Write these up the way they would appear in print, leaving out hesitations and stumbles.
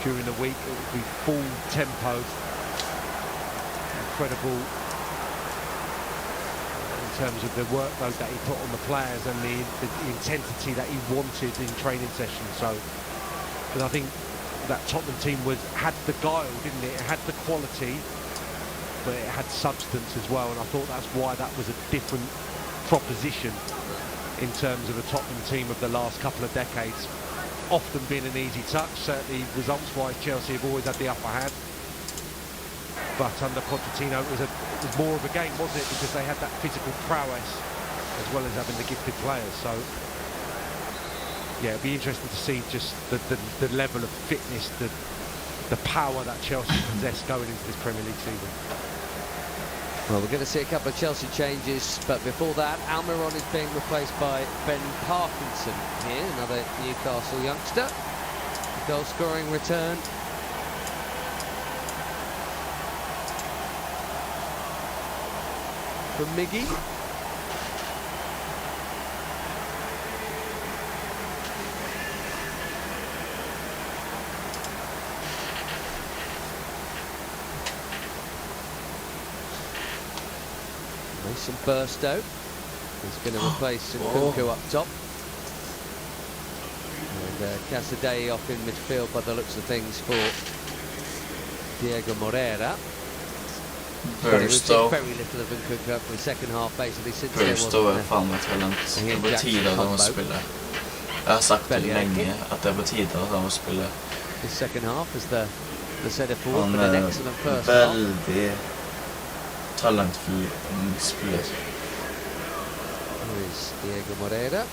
during the week. It would be full tempo, incredible in terms of the workload that he put on the players and the intensity that he wanted in training sessions. So, and I think that Tottenham team had the guile, didn't it? It had the quality, but it had substance as well, and I thought that's why that was a different proposition in terms of a Tottenham team of the last couple of decades. Often been an easy touch, certainly results-wise Chelsea have always had the upper hand, but under Pochettino it was more of a game, wasn't it, because they had that physical prowess as well as having the gifted players. So yeah, it'd be interesting to see just the level of fitness, the power that Chelsea possess going into this Premier League season. Well, we're going to see a couple of Chelsea changes, but before that, Almiron is being replaced by Ben Parkinson here, another Newcastle youngster. Goal-scoring return. From Miggy. Mason Burstow is going to replace Nkunku up top. And Casadei off in midfield by the looks of things for Diego Moreira. Burstow. Very little of Nkunku for the second half basically since Burstow är fan det var tid att de spela. Jag har sagt det länge att det var tid att de spela. The second half is the centre forward, but an excellent first half. Väldigt talentfull spelare. Here is Diego Moreira,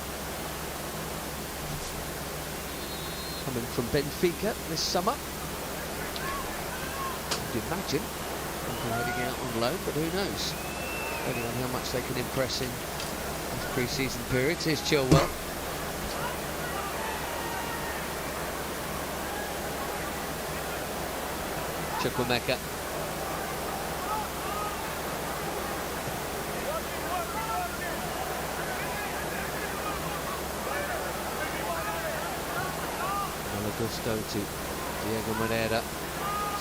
coming from Benfica this summer. You'd imagine heading out on loan, but who knows? Depending on how much they can impress in this pre-season period. Here's Chilwell. Chukwuemeka. Gusto to Diego Moreira.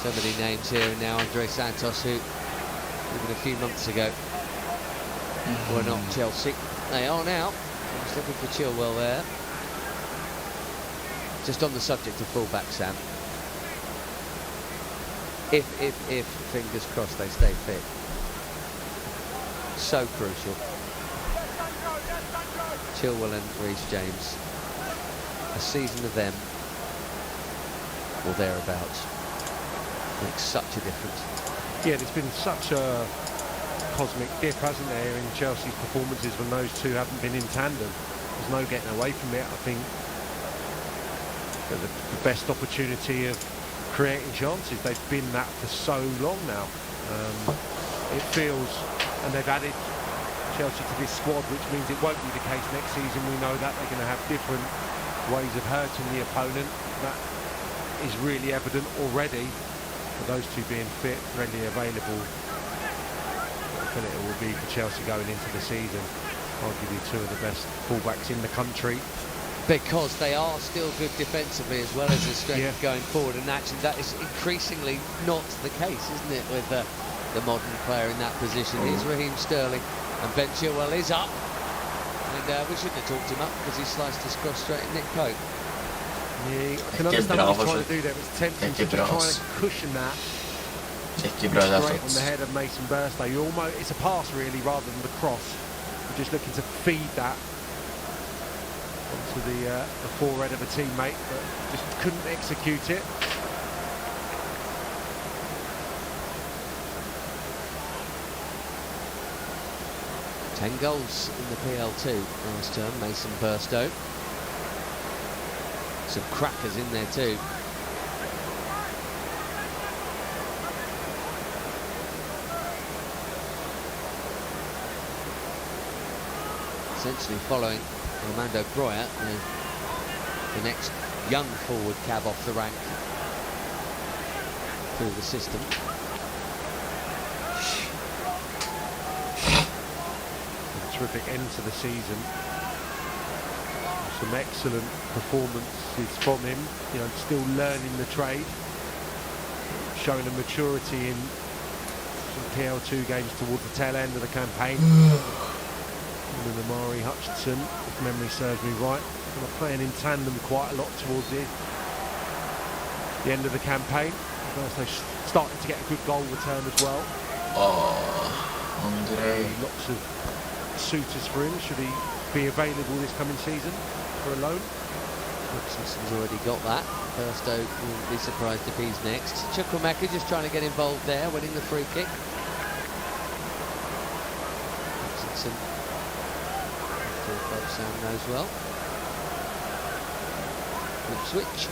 So many names here, and now Andre Santos, who even a few months ago were not Chelsea. They are now. I'm just looking for Chilwell there. Just on the subject of fullback, Sam. If fingers crossed they stay fit. So crucial. Chilwell and Reece James. A season of them or thereabouts makes such a difference. Yeah, there's been such a cosmic dip, hasn't there, in Chelsea's performances when those two haven't been in tandem. There's no getting away from it. I think the best opportunity of creating chances, they've been that for so long now. It feels, and they've added Chelsea to this squad, which means it won't be the case next season. We know that they're going to have different ways of hurting the opponent. That is really evident already. For those two being fit, readily available, I feel it will be for Chelsea going into the season. Arguably two of the best fullbacks in the country. Because they are still good defensively as well as the strength going forward, and actually that is increasingly not the case, isn't it, with the modern player in that position. Here's Raheem Sterling, and Ben Chilwell is up, and we shouldn't have talked him up because he sliced his cross straight at Nick Pope. Yeah, I can understand what he's trying to do there. It's tempting to try and cushion that straight on the head of Mason Burstow. It's a pass really rather than the cross. You're just looking to feed that onto the forehead of a teammate, but just couldn't execute it. Ten goals in the PL2 last term, Mason Burstow. Some crackers in there too. Essentially following Armando Broja, the next young forward cab off the rank through the system. A terrific end to the season. Some excellent performances from him, you know, still learning the trade, showing a maturity in some PL2 games towards the tail end of the campaign. And then Amari Hutchinson, if memory serves me right, kind of playing in tandem quite a lot towards the end of the campaign. So starting to get a good goal return as well. Andre. Lots of suitors for him. Should he be available this coming season for a loan? Hutchinson's already got that. Burstow wouldn't be surprised if he's next. Chukwuemeka just trying to get involved there, winning the free kick. Hutchinson. Sam knows well. Good switch.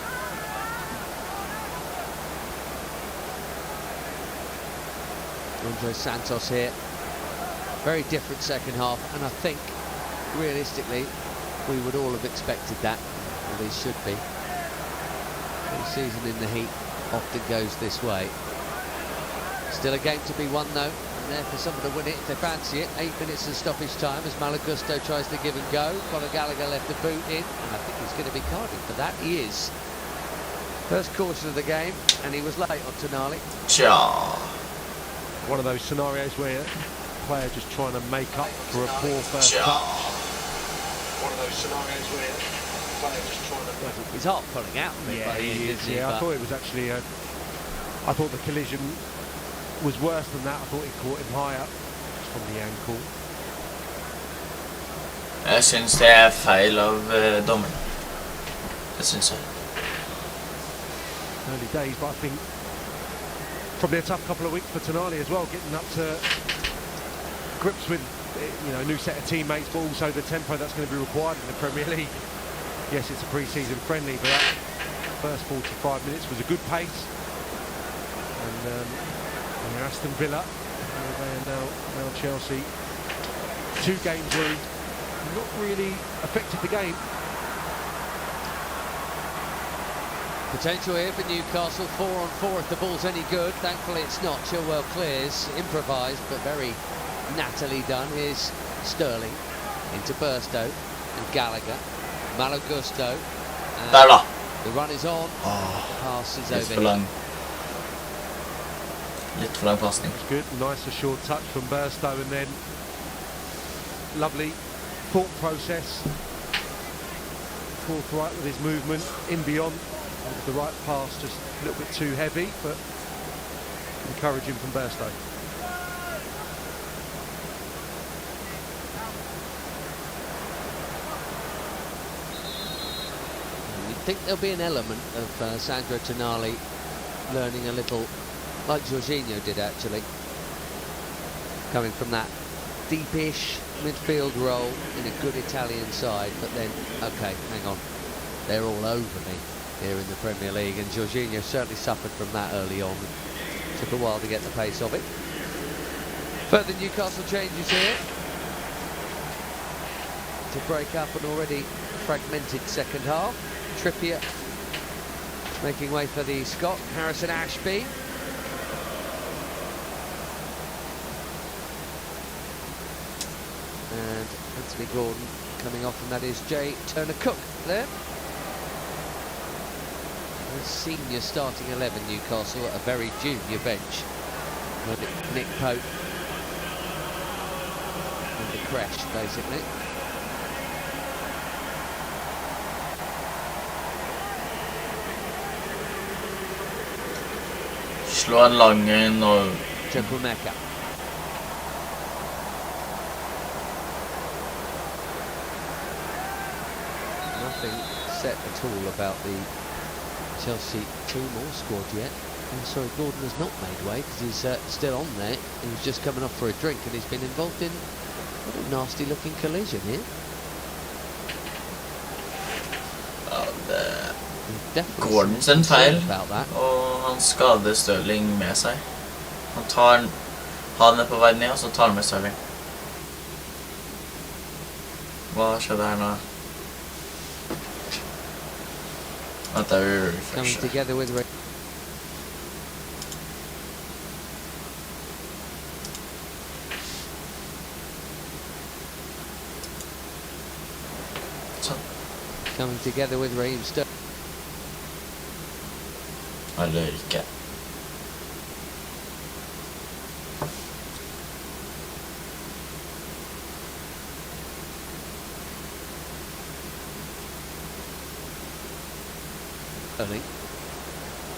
Andre Santos here. Very different second half, and I think realistically we would all have expected that, or they should be. The season in the heat often goes this way. Still a game to be won though, and there for someone to win it if they fancy it. 8 minutes of stoppage time as Malagusto tries to give and go. Conor Gallagher left the boot in, and I think he's going to be carded for that. He is. First caution of the game, and he was late on Tonali. One of those scenarios where a player just trying to make up for a poor first touch. One of those scenarios where a player just trying to... His heart pulling out a bit by the end, isn't he? I thought it was actually I thought the collision was worse than that. I thought he caught him higher from the ankle. Jeg syns det feil av dommeren. Det syns jeg. Early days, but I think probably a tough couple of weeks for Tonali as well, getting up to grips with, you know, a new set of teammates, but also the tempo that's going to be required in the Premier League. Yes, it's a pre-season friendly, but that first 45 minutes was a good pace. And Aston Villa, they are now Chelsea. 2 games where he's not really affected the game. Potential here for Newcastle, 4-on-4 if the ball's any good. Thankfully it's not. Chilwell clears, improvised but very nattily done. Here's Sterling into Burstow and Gallagher. Malagusto. The run is on. Pass is over here. Lite for lang passning. That's good. Nice, a short touch from Burstow, and then lovely thought process. Forthright with his movement in beyond. The right pass, just a little bit too heavy, but encouraging from Burstow. You'd think there'll be an element of Sandro Tonali learning a little, like Jorginho did actually, coming from that deepish midfield role in a good Italian side, but then, okay, hang on, they're all over me here in the Premier League, and Jorginho certainly suffered from that early on. Took a while to get the pace of it. Further Newcastle changes here to break up an already fragmented second half. Trippier making way for the Scot, Harrison Ashby. And Anthony Gordon coming off, and that is Jay Turner-Cook there. Senior starting 11 Newcastle at a very junior bench. Nick Pope and the crash basically. Slå en lang en og Chukwuemeka. Nothing set at all about the Chelsea team or squad yet. And sorry, Gordon has not made way because he's still on there. He was just coming off for a drink and he's been involved in a nasty looking collision here. Gordon sin feil, og han skader Sterling med seg. Han tar han er på vei ned, og så tar han med Sterling. Hva skjedde her nå? Vent, det er coming together with sånn. coming together with Raheem Sterling. Eller ikke. Sterling.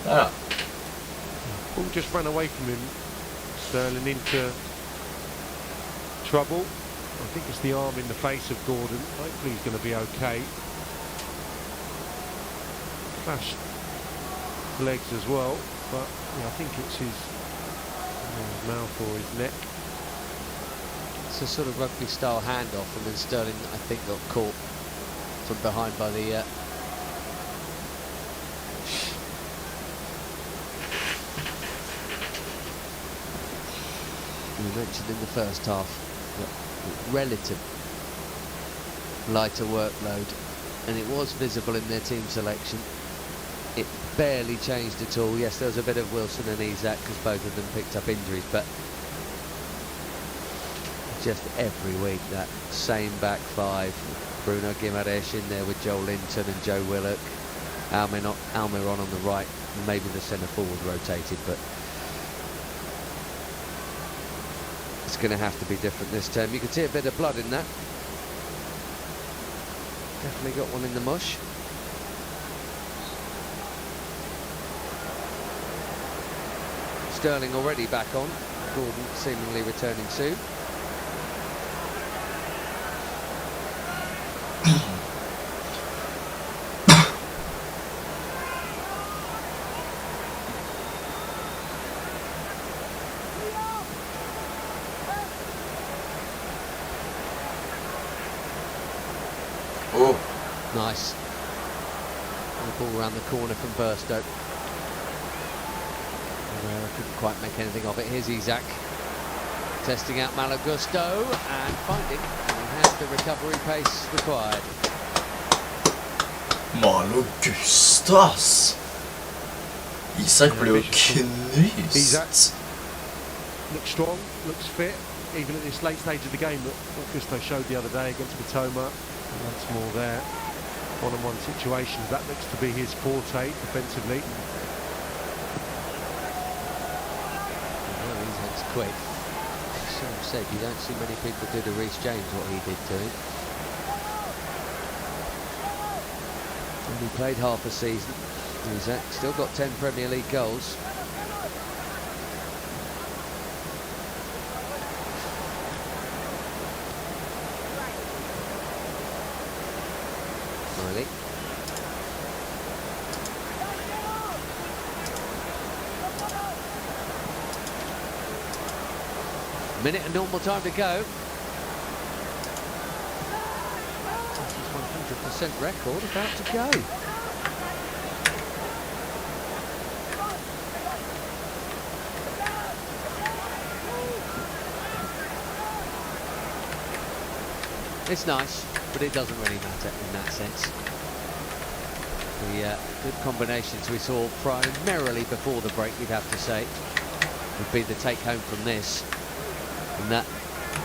Ja. Ball just ran away from him. Sterling into trouble. I think it's the arm in the face of Gordon. Hopefully he's going to be okay. Flashed legs as well, but yeah, I think it's his mouth or his neck. It's a sort of rugby style handoff, and then Sterling, I think, got caught from behind by the we mentioned in the first half that relative lighter workload, and it was visible in their team selection. It barely changed at all. Yes, there was a bit of Wilson and Isak because both of them picked up injuries, but just every week that same back five. Bruno Guimaraes in there with Joel Linton and Joe Willock. Almiron on the right, maybe the centre forward rotated, but it's going to have to be different this term. You can see a bit of blood in that. Definitely got one in the mush. Sterling already back on. Gordon seemingly returning soon. Oh. Nice. And the ball around the corner from Burstow. Couldn't quite make anything of it. Here's Isak testing out Malo Gusto and finding he had the recovery pace required. Malo Gusto, ass. Isak blir jo knust. Looks strong, looks fit, even at this late stage of the game that Gusto showed the other day against Matoma. Once more there, one-on-one situations, that looks to be his forte defensively. Isak's quick. As Sam said, you don't see many people do to Reece James what he did to him. Only played half a season. Isak still got 10 Premier League goals. Miley. Minute and normal time to go. This is 100% record about to go. It's nice, but it doesn't really matter in that sense. The good combinations we saw primarily before the break, we'd have to say, would be the take home from this. And that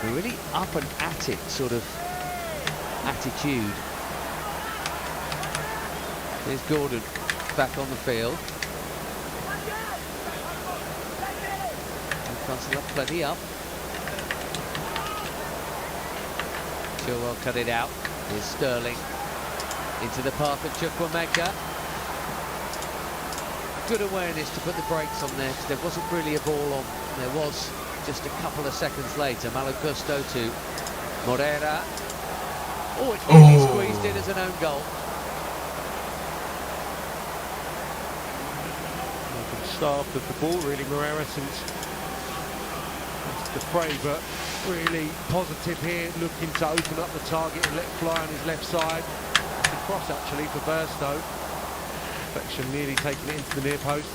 really up and at it sort of attitude. Here's Gordon back on the field. Newcastle up, plenty up. Chilwell cut it out. Here's Sterling into the path of Chukwuemeka. Good awareness to put the brakes on there because there wasn't really a ball on. There was just a couple of seconds later. Malo Gusto to Moreira. Oh, it's really squeezed in as an own goal. Good start of the ball, really, Moreira, since the fray, but really positive here, looking to open up the target and let fly on his left side. The cross actually for Burstow. Perfection, nearly taking it into the near post.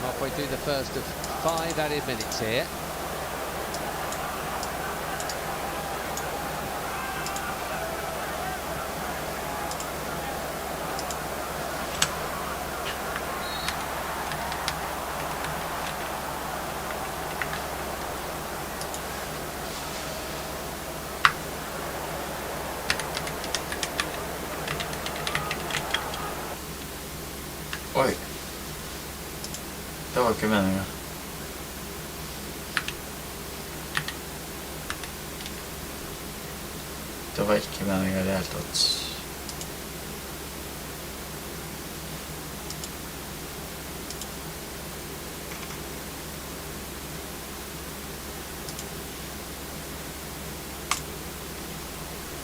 Halfway through the first of 5 added minutes here. Oi. Det var ikke meningen. Det var ikke meningen I det hele tatt.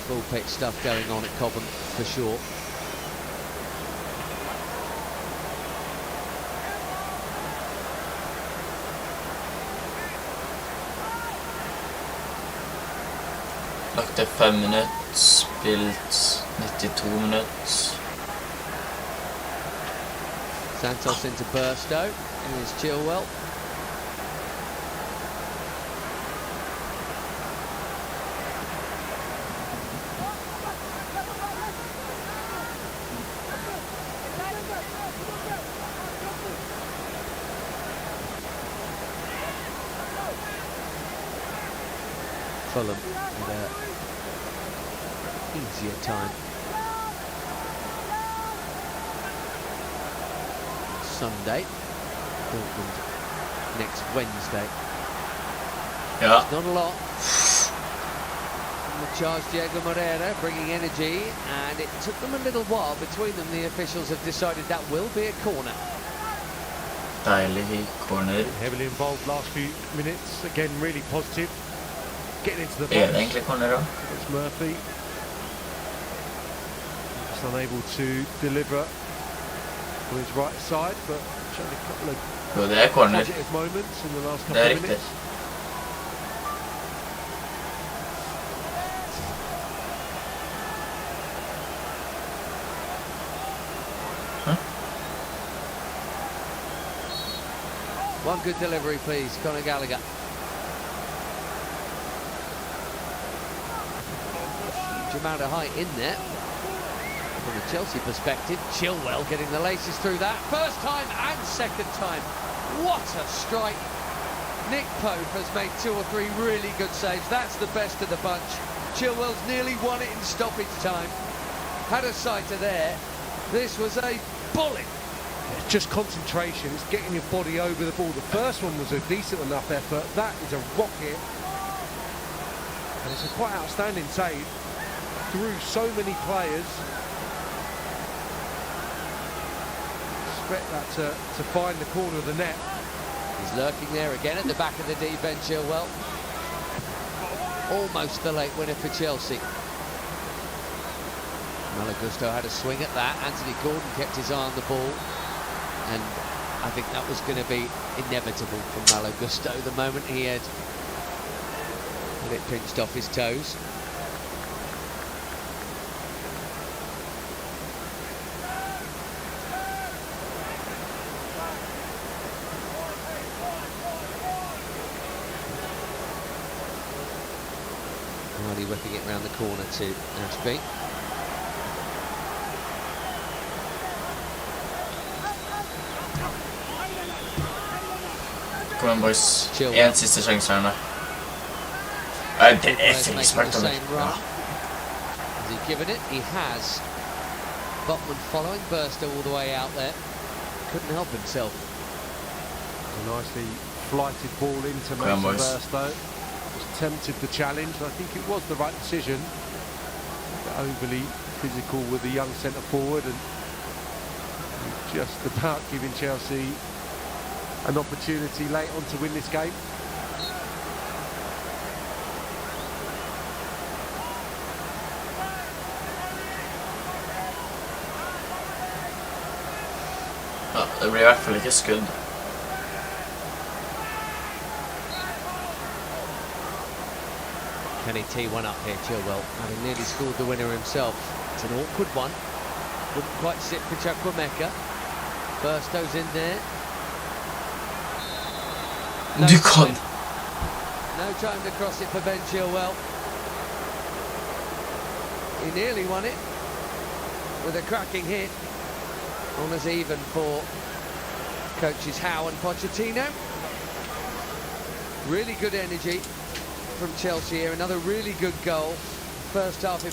Full pitch stuff going on at Cobham for sure. Lagt det 5 minutter, spilt 92 minutter. Santos into Burstow, and here's Chilwell. Fulham with an easier time. Sunday, Dortmund next Wednesday. Ja. Not a lot. The charge, Diego Moreira bringing energy, and it took them a little while between them. The officials have decided that will be a corner. Deilig corner. Heavily involved last few minutes. Again, really positive. Getting into the box. Det egentlig corner da. It's Murphy. Just unable to deliver on his right side, but showing a couple of Jo, det corner. positive moments in the last couple Det of riktig. minutes. One good delivery, please, Conor Gallagher. Huge amount of height in there. From a Chelsea perspective, Chilwell getting the laces through that. First time and second time. What a strike. Nick Pope has made 2 or 3 really good saves. That's the best of the bunch. Chilwell's nearly won it in stoppage time. Had a sighter there. This was a bullet. It's just concentration, it's getting your body over the ball. The first one was a decent enough effort. That is a rocket. And it's a quite outstanding save through so many players. Expect that to find the corner of the net. He's lurking there again at the back of the deep end, Chilwell. Almost the late winner for Chelsea. Malo Gusto had a swing at that. Anthony Gordon kept his eye on the ball. And I think that was going to be inevitable from Malo Gusto the moment he had it pinched off his toes. Hardy whipping it round the corner to Ashby. Kom igjen, boys. Chilwell. En siste sjanse her nå. Det frispark the av same run. Ja. Has he given it? He has. Botman following Burstow all the way out there. Couldn't help himself. A nicely flighted ball into Come on, Mason boys. Burstow. Was tempted the challenge. I think it was the right decision. Overly physical with the young centre forward and just about giving Chelsea an opportunity late on to win this game. Ja, det blir I hvert fall ikke skudd. Can he tee one up here, Chilwell? Having nearly scored the winner himself. It's an awkward one. Wouldn't quite sit for Chukwuemeka. Burstow's in there. Du kan. No time to cross it for Ben Chilwell. He nearly won it with a cracking hit. Almost even for coaches Howe and Pochettino. Really good energy from Chelsea here. Another really good goal. First half